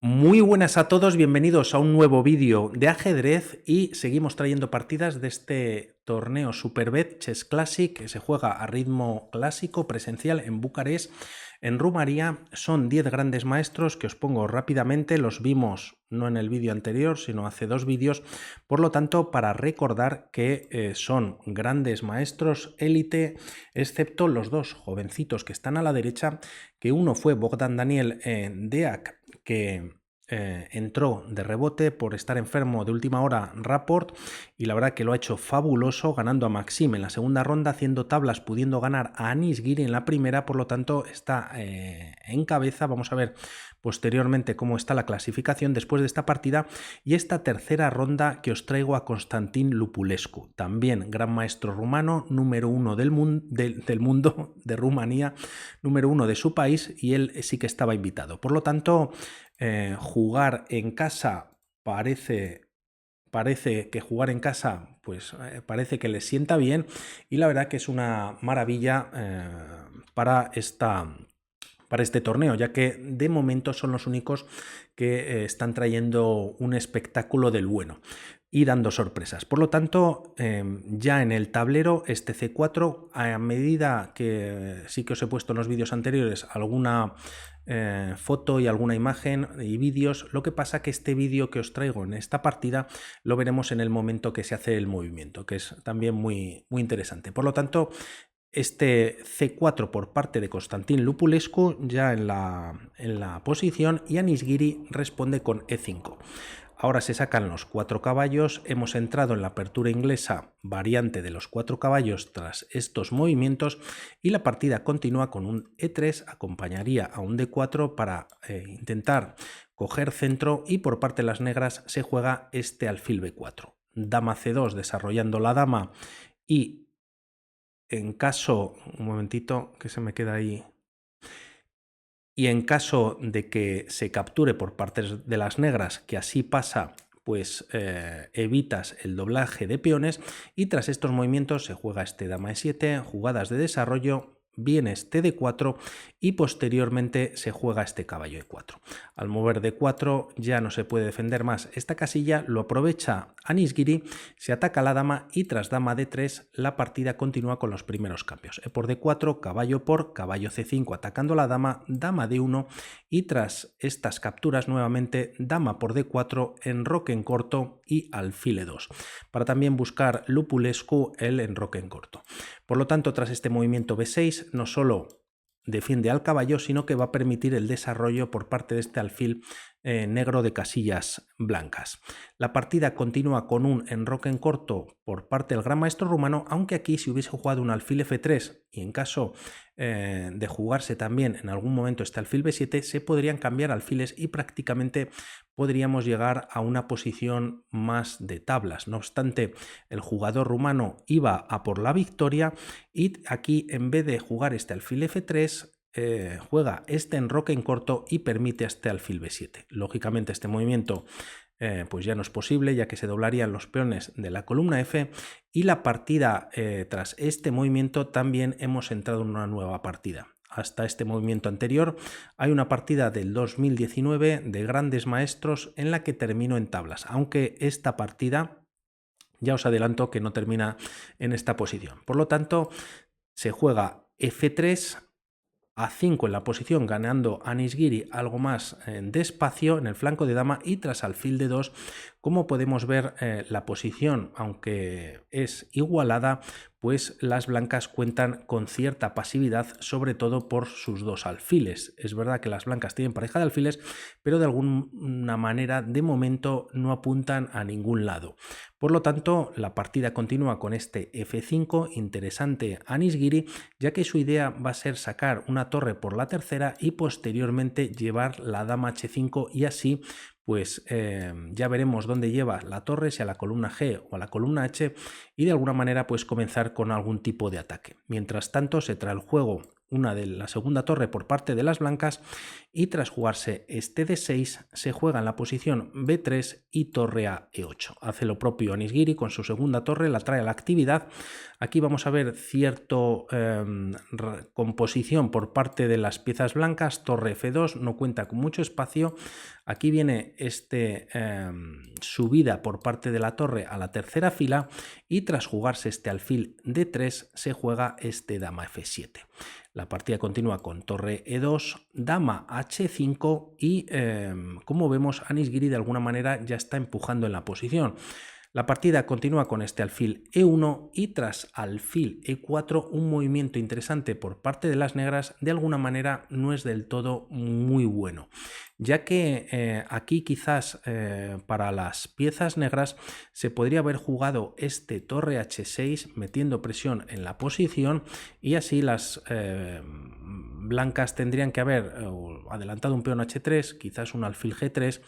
Muy buenas a todos, bienvenidos a un nuevo vídeo de ajedrez y seguimos trayendo partidas de este torneo Superbet Chess Classic que se juega a ritmo clásico presencial en Bucarest, en Rumanía. Son 10 grandes maestros que os pongo rápidamente, los vimos no en el vídeo anterior sino hace 2 vídeos, por lo tanto para recordar que son grandes maestros élite, excepto los dos jovencitos que están a la derecha, que uno fue Bogdan Daniel Deac, que entró de rebote por estar enfermo de última hora Rapport, y la verdad que lo ha hecho fabuloso, ganando a Maxim en la segunda ronda, haciendo tablas, pudiendo ganar a Anish Giri en la primera, por lo tanto está en cabeza. Vamos a ver posteriormente cómo está la clasificación después de esta partida. Y esta tercera ronda que os traigo a Constantin Lupulescu, también gran maestro rumano, número 1 del mundo, de Rumanía, número 1 de su país, y él sí que estaba invitado. Por lo tanto, jugar en casa parece que jugar en casa pues parece que les sienta bien, y la verdad que es una maravilla para este torneo, ya que de momento son los únicos que están trayendo un espectáculo del bueno y dando sorpresas. Por lo tanto, ya en el tablero este C4, a medida que sí que os he puesto en los vídeos anteriores alguna foto y alguna imagen y vídeos, lo que pasa que este vídeo que os traigo en esta partida lo veremos en el momento que se hace el movimiento, que es también muy interesante. Por lo tanto, este C4 por parte de Constantin Lupulescu ya en la posición, y Anish Giri responde con E5. Ahora se sacan los 4 caballos, hemos entrado en la apertura inglesa variante de los 4 caballos tras estos movimientos, y la partida continúa con un E3, acompañaría a un D4 para intentar coger centro, y por parte de las negras se juega este alfil B4. Dama C2 desarrollando la dama, y en caso, un momentito que se me queda ahí, y en caso de que se capture por parte de las negras, que así pasa, pues evitas el doblaje de peones, y tras estos movimientos se juega este dama E7, jugadas de desarrollo, viene este D4 y posteriormente se juega este caballo E4. Al mover D4 ya no se puede defender más esta casilla, lo aprovecha Anish Giri, se ataca la dama, y tras dama D3 la partida continúa con los primeros cambios. E por D4, caballo por caballo C5 atacando la dama, dama D1, y tras estas capturas nuevamente dama por D4, enroque en corto y alfil E2, para también buscar Lupulescu el enroque en corto. Por lo tanto, tras este movimiento B6 no solo defiende al caballo, sino que va a permitir el desarrollo por parte de este alfil negro de casillas blancas. La partida continúa con un enroque en corto por parte del gran maestro rumano, aunque aquí si hubiese jugado un alfil F3 y en caso de jugarse también en algún momento este alfil B7, se podrían cambiar alfiles y prácticamente podríamos llegar a una posición más de tablas. No obstante, el jugador rumano iba a por la victoria, y aquí en vez de jugar este alfil F3 juega este enroque en corto y permite este alfil B7. Lógicamente este movimiento pues ya no es posible, ya que se doblarían los peones de la columna F, y la partida tras este movimiento también hemos entrado en una nueva partida. Hasta este movimiento anterior hay una partida del 2019 de grandes maestros en la que termino en tablas, aunque esta partida ya os adelanto que no termina en esta posición. Por lo tanto, se juega F3, A5 en la posición, ganando Anish Giri algo más de espacio en el flanco de dama, y tras alfil de 2, como podemos ver, la posición, aunque es igualada, pues las blancas cuentan con cierta pasividad, sobre todo por sus dos alfiles. Es verdad que las blancas tienen pareja de alfiles, pero de alguna manera de momento no apuntan a ningún lado. Por lo tanto, la partida continúa con este F5, interesante Anish Giri, ya que su idea va a ser sacar una torre por la tercera y posteriormente llevar la dama H5, y así pues ya veremos dónde lleva la torre, si a la columna G o a la columna H, y de alguna manera pues comenzar con algún tipo de ataque. Mientras tanto se trae el juego la segunda torre por parte de las blancas, y tras jugarse este D6 se juega en la posición B3 y torre a E8. Hace lo propio Anis-Giri con su segunda torre, la trae a la actividad. Aquí vamos a ver cierto composición por parte de las piezas blancas. Torre F2 no cuenta con mucho espacio. Aquí viene subida por parte de la torre a la tercera fila, y tras jugarse este alfil D3 se juega este dama F7. La partida continúa con torre E2, dama H5 y como vemos, Anis-Giri de alguna manera ya está empujando en la posición. La partida continúa con este alfil E1 y tras alfil E4 un movimiento interesante por parte de las negras de alguna manera no es del todo muy bueno, ya que aquí quizás para las piezas negras se podría haber jugado este torre H6 metiendo presión en la posición, y así las blancas tendrían que haber adelantado un peón H3, quizás un alfil G3,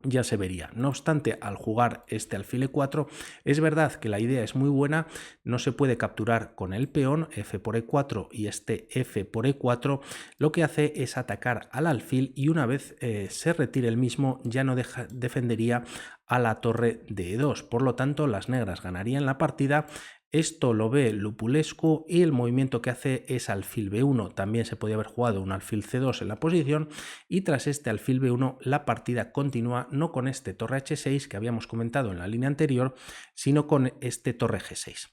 ya se vería. No obstante, al jugar este alfil E4, es verdad que la idea es muy buena, no se puede capturar con el peón, F por E4 y este F por E4, lo que hace es atacar al alfil, y una vez se retire el mismo ya no defendería a la torre de E2, por lo tanto las negras ganarían la partida. Esto lo ve Lupulescu y el movimiento que hace es alfil B1. También se podía haber jugado un alfil C2 en la posición, y tras este alfil B1 la partida continúa no con este torre H6 que habíamos comentado en la línea anterior, sino con este torre G6.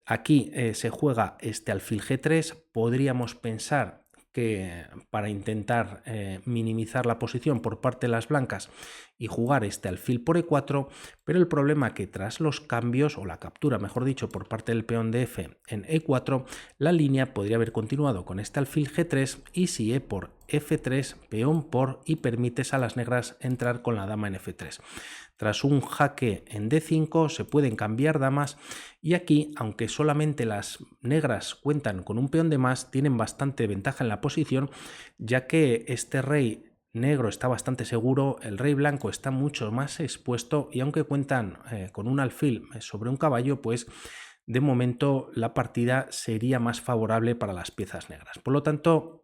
Aquí se juega este alfil G3. Podríamos pensar que para intentar minimizar la posición por parte de las blancas y jugar este alfil por E4, pero el problema que tras los cambios, o la captura mejor dicho, por parte del peón de F en E4, la línea podría haber continuado con este alfil G3, y si E por F3, peón por, y permites a las negras entrar con la dama en F3. Tras un jaque en D5 se pueden cambiar damas, y aquí, aunque solamente las negras cuentan con un peón de más, tienen bastante ventaja en la posición, ya que este rey negro está bastante seguro, el rey blanco está mucho más expuesto, y aunque cuentan con un alfil sobre un caballo, pues de momento la partida sería más favorable para las piezas negras. Por lo tanto,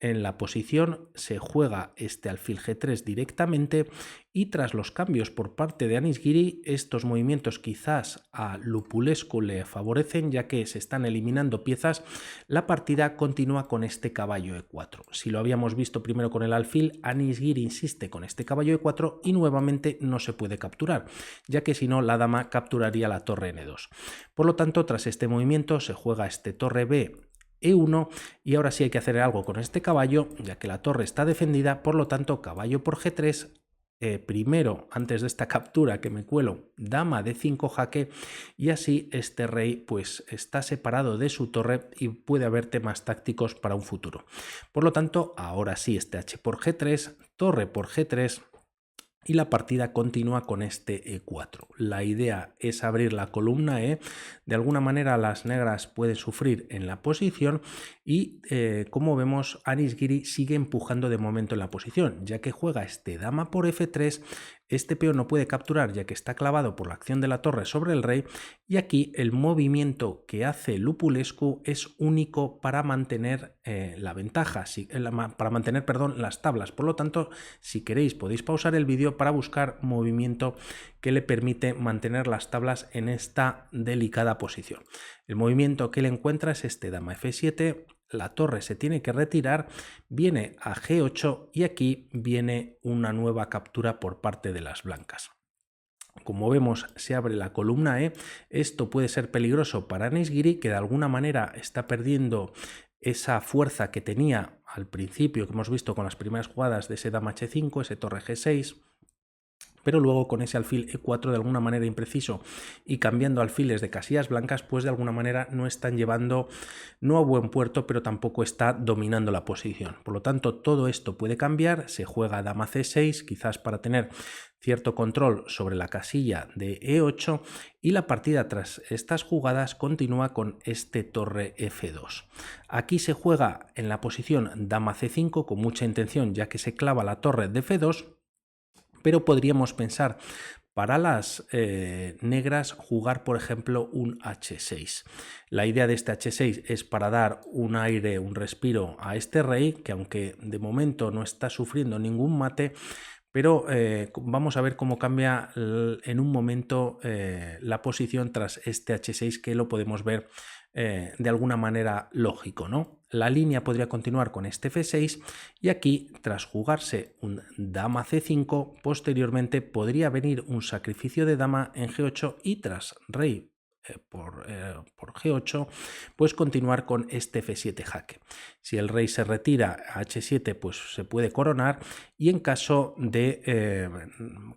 en la posición se juega este alfil G3 directamente, y tras los cambios por parte de Anis-Giri, estos movimientos quizás a Lupulescu le favorecen, ya que se están eliminando piezas. La partida continúa con este caballo E4. Si lo habíamos visto primero con el alfil, Anis-Giri insiste con este caballo E4 y nuevamente no se puede capturar, ya que si no la dama capturaría la torre N2. Por lo tanto, tras este movimiento se juega este torre B E1, y ahora sí hay que hacer algo con este caballo, ya que la torre está defendida. Por lo tanto, caballo por G3, primero, antes de esta captura que me cuelo, dama D5 jaque, y así este rey pues está separado de su torre y puede haber temas tácticos para un futuro. Por lo tanto, ahora sí este H por G3, torre por G3, y la partida continúa con este E4. La idea es abrir la columna E. De alguna manera las negras pueden sufrir en la posición, y como vemos, Anis-Giri sigue empujando de momento en la posición, ya que juega este dama por F3. Este peón no puede capturar ya que está clavado por la acción de la torre sobre el rey, y aquí el movimiento que hace Lupulescu es único para mantener la ventaja, para mantener, las tablas. Por lo tanto, si queréis podéis pausar el vídeo para buscar movimiento que le permite mantener las tablas en esta delicada posición. El movimiento que le encuentra es este dama F7, la torre se tiene que retirar, viene a G8, y aquí viene una nueva captura por parte de las blancas. Como vemos, se abre la columna E. Esto puede ser peligroso para Anis-Giri, que de alguna manera está perdiendo esa fuerza que tenía al principio, que hemos visto con las primeras jugadas de ese dama H5, ese torre G6, pero luego con ese alfil E4 de alguna manera impreciso y cambiando alfiles de casillas blancas, pues de alguna manera no están llevando, no a buen puerto, pero tampoco está dominando la posición. Por lo tanto, todo esto puede cambiar. Se juega dama C6, quizás para tener cierto control sobre la casilla de E8, y la partida tras estas jugadas continúa con este torre F2. Aquí se juega en la posición dama C5 con mucha intención, ya que se clava la torre de F2, pero podríamos pensar para las negras jugar, por ejemplo, un H6. La idea de este H6 es para dar un aire, un respiro a este rey, que aunque de momento no está sufriendo ningún mate, pero vamos a ver cómo cambia en un momento la posición tras este H6, que lo podemos ver de alguna manera lógico, ¿no? La línea podría continuar con este F6 y aquí, tras jugarse un dama C5, posteriormente podría venir un sacrificio de dama en G8 y tras rey por G8, pues continuar con este F7 jaque. Si el rey se retira a H7, pues se puede coronar, y en caso de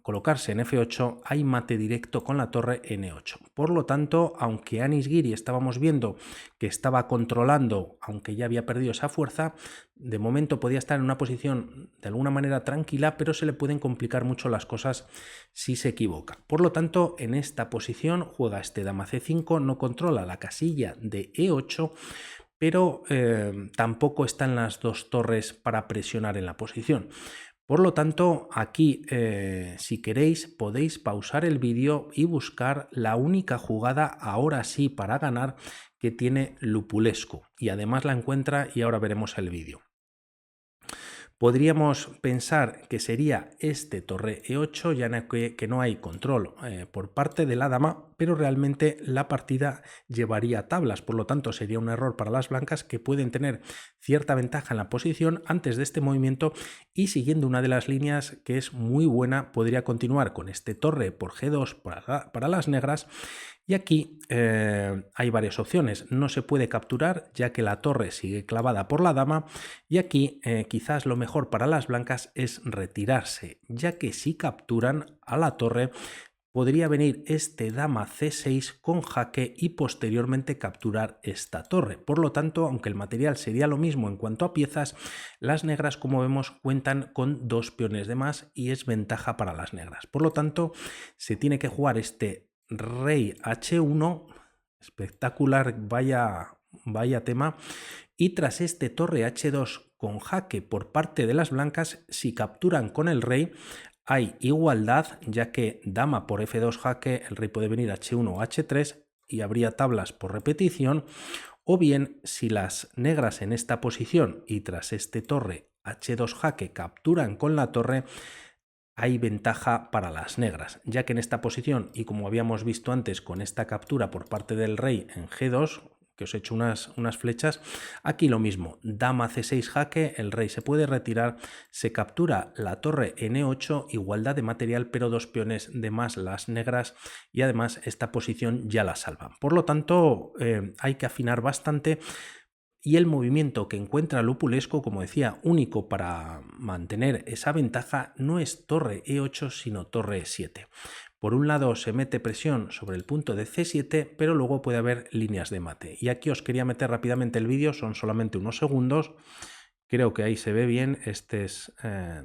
colocarse en F8 hay mate directo con la torre N8. Por lo tanto, aunque Anis Giri estábamos viendo que estaba controlando, aunque ya había perdido esa fuerza, de momento podía estar en una posición de alguna manera tranquila, pero se le pueden complicar mucho las cosas si se equivoca. Por lo tanto, en esta posición juega este dama C5, no controla la casilla de E8, pero tampoco están las dos torres para presionar en la posición. Por lo tanto, aquí, si queréis, podéis pausar el vídeo y buscar la única jugada, ahora sí, para ganar, que tiene Lupulescu. Y además la encuentra y ahora veremos el vídeo. Podríamos pensar que sería este torre E8, ya que no hay control por parte de la dama, pero realmente la partida llevaría tablas, por lo tanto sería un error para las blancas, que pueden tener cierta ventaja en la posición antes de este movimiento, y siguiendo una de las líneas que es muy buena, podría continuar con este torre por G2 para las negras. Y aquí hay varias opciones. No se puede capturar, ya que la torre sigue clavada por la dama, y aquí quizás lo mejor para las blancas es retirarse, ya que si capturan a la torre podría venir este dama C6 con jaque y posteriormente capturar esta torre. Por lo tanto, aunque el material sería lo mismo en cuanto a piezas, las negras, como vemos, cuentan con 2 peones de más y es ventaja para las negras. Por lo tanto, se tiene que jugar este rey H1, espectacular, vaya tema, y tras este torre H2 con jaque por parte de las blancas, si capturan con el rey, hay igualdad, ya que dama por F2 jaque, el rey puede venir H1 o H3 y habría tablas por repetición, o bien si las negras en esta posición y tras este torre H2 jaque capturan con la torre, hay ventaja para las negras, ya que en esta posición, y como habíamos visto antes con esta captura por parte del rey en G2, que os he hecho unas flechas, aquí lo mismo, dama C6 jaque, el rey se puede retirar, se captura la torre N8, igualdad de material, pero 2 peones de más las negras, y además esta posición ya la salvan. Por lo tanto, hay que afinar bastante. Y el movimiento que encuentra Lupulescu, como decía, único para mantener esa ventaja, no es torre E8, sino torre E7. Por un lado se mete presión sobre el punto de C7, pero luego puede haber líneas de mate. Y aquí os quería meter rápidamente el vídeo, son solamente unos segundos. Creo que ahí se ve bien, este es a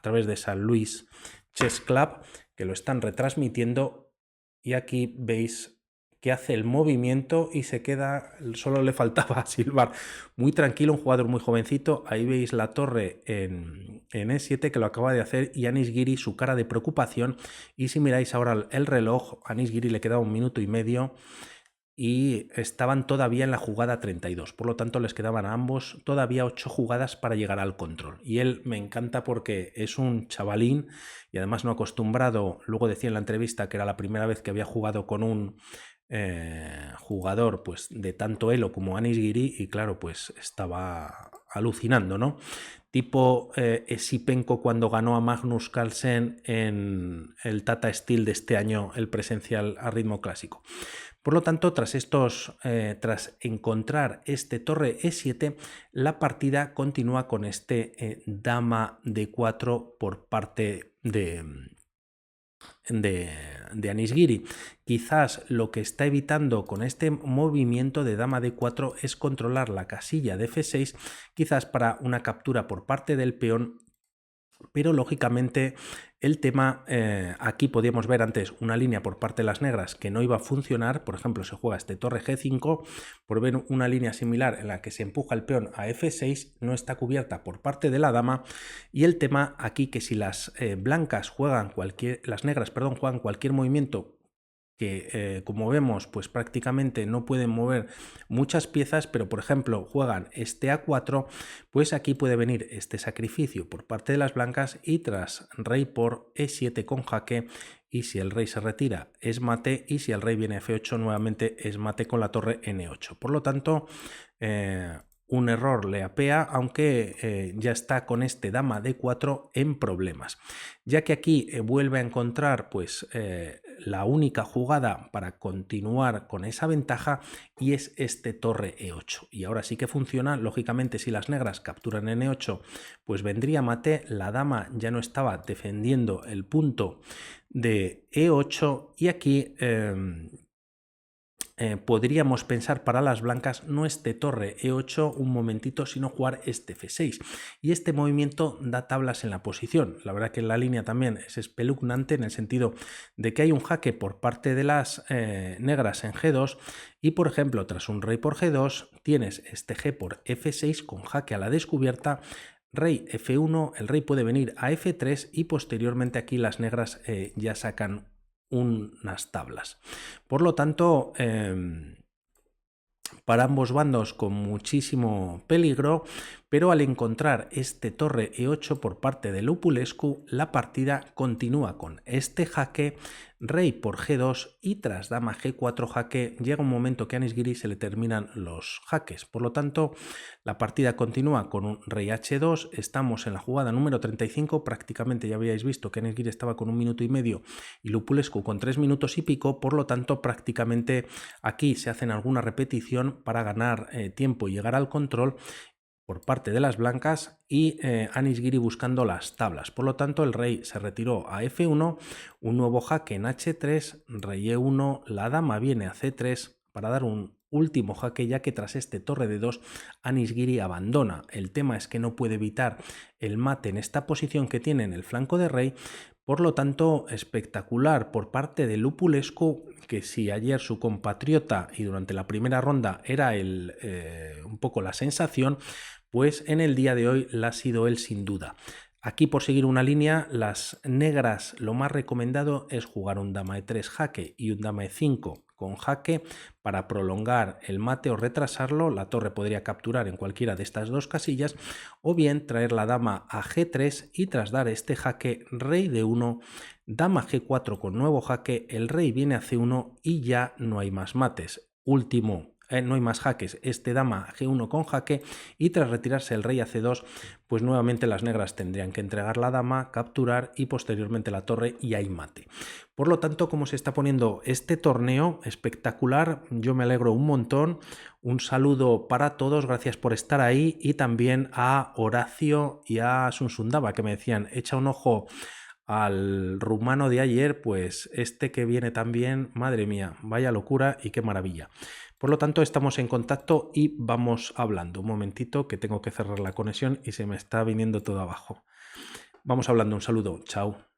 través de San Luis Chess Club, que lo están retransmitiendo, y aquí veis que hace el movimiento y se queda, solo le faltaba silbar. Muy tranquilo, un jugador muy jovencito. Ahí veis la torre en E7 que lo acaba de hacer, y Anis Giri su cara de preocupación. Y si miráis ahora el reloj, a Anis Giri le quedaba 1 minuto y medio y estaban todavía en la jugada 32, por lo tanto les quedaban a ambos todavía 8 jugadas para llegar al control. Y él me encanta porque es un chavalín y además no acostumbrado. Luego decía en la entrevista que era la primera vez que había jugado con un jugador pues de tanto elo como Anis Giri, y claro, pues estaba alucinando, ¿no? Tipo Esipenko cuando ganó a Magnus Carlsen en el Tata Steel de este año, el presencial a ritmo clásico. Por lo tanto, tras encontrar este torre E7, la partida continúa con este dama D4 por parte de Anis Giri. Quizás lo que está evitando con este movimiento de dama D4 es controlar la casilla de F6, quizás para una captura por parte del peón, pero lógicamente El tema, aquí podíamos ver antes una línea por parte de las negras que no iba a funcionar. Por ejemplo, se juega este torre G5, por ver una línea similar en la que se empuja el peón a F6, no está cubierta por parte de la dama. Y el tema aquí que si las blancas juegan las negras, perdón, juegan cualquier movimiento que como vemos pues prácticamente no pueden mover muchas piezas, pero por ejemplo juegan este A4, pues aquí puede venir este sacrificio por parte de las blancas y tras rey por E7 con jaque, y si el rey se retira es mate, y si el rey viene a F8 nuevamente es mate con la torre N8. Por lo tanto, un error le apea, aunque ya está con este dama D4 en problemas, ya que aquí vuelve a encontrar pues la única jugada para continuar con esa ventaja, y es este torre E8. Y ahora sí que funciona. Lógicamente, si las negras capturan N8, pues vendría mate, la dama ya no estaba defendiendo el punto de E8, y aquí podríamos pensar para las blancas no este torre E8 un momentito, sino jugar este F6, y este movimiento da tablas en la posición. La verdad que la línea también es espeluznante en el sentido de que hay un jaque por parte de las negras en G2, y por ejemplo tras un rey por G2 tienes este G por F6 con jaque a la descubierta, rey F1, el rey puede venir a F3 y posteriormente aquí las negras ya sacan unas tablas. Por lo tanto, para ambos bandos con muchísimo peligro, pero al encontrar este torre E8 por parte de Lupulescu, la partida continúa con este jaque, rey por G2, y tras dama G4 jaque llega un momento que a Nizhgiri se le terminan los jaques. Por lo tanto, la partida continúa con un rey H2, estamos en la jugada número 35, prácticamente ya habíais visto que Nizhgiri estaba con 1 minuto y medio y Lupulescu con 3 minutos y pico, por lo tanto prácticamente aquí se hacen alguna repetición para ganar tiempo y llegar al control por parte de las blancas, y Nizhgiri buscando las tablas. Por lo tanto, el rey se retiró a F1, un nuevo jaque en H3, rey E1, la dama viene a C3 para dar un último jaque, ya que tras este torre de 2 Nizhgiri abandona. El tema es que no puede evitar el mate en esta posición que tiene en el flanco de rey. Por lo tanto, espectacular por parte de Lupulescu, que si ayer su compatriota y durante la primera ronda era un poco la sensación, pues en el día de hoy la ha sido él sin duda. Aquí, por seguir una línea, las negras lo más recomendado es jugar un dama E3 jaque y un dama E5 con jaque para prolongar el mate o retrasarlo. La torre podría capturar en cualquiera de estas dos casillas, o bien traer la dama a G3 y tras dar este jaque, rey D1, dama G4 con nuevo jaque, el rey viene a C1 y ya no hay más mates. No hay más jaques, este dama G1 con jaque, y tras retirarse el rey a C2, pues nuevamente las negras tendrían que entregar la dama, capturar y posteriormente la torre, y hay mate. Por lo tanto, como se está poniendo este torneo, espectacular, yo me alegro un montón. Un saludo para todos, gracias por estar ahí, y también a Horacio y a Sunsundaba, que me decían, echa un ojo al rumano de ayer, pues este que viene también, madre mía, vaya locura y qué maravilla. Por lo tanto, estamos en contacto y vamos hablando. Un momentito que tengo que cerrar la conexión y se me está viniendo todo abajo. Vamos hablando, un saludo, chao.